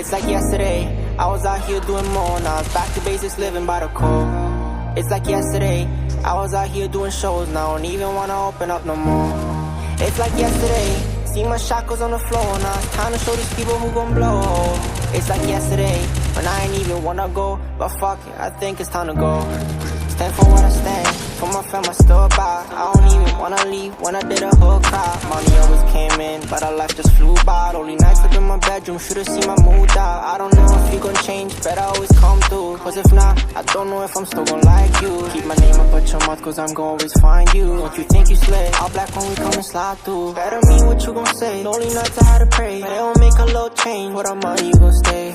It's like yesterday, I was out here doing more. Now it's back to basics, living by the code. It's like yesterday, I was out here doing shows. Now I don't even wanna open up no more. It's like yesterday, see my shackles on the floor. Now it's time to show these people who gon' blow. It's like yesterday, when I ain't even wanna go. But fuck it, I think it's time to go. Stand for what I stand, for my fam I still about. I don't even wanna leave when I did a whole crowd. Money always came in, but our life just flew by. Only nights up in my bedroom, should've seen my mood out. I don't know if you gon' change, better always come through. Cause if not, I don't know if I'm still gon' like you. Keep my name up at your mouth, cause I'm gon' always find you. Don't you think you slay? All black when we come and slide through. Better mean what you gon' say. Lonely nights I had to pray, but it don't make a little change. For the money you gon' stay.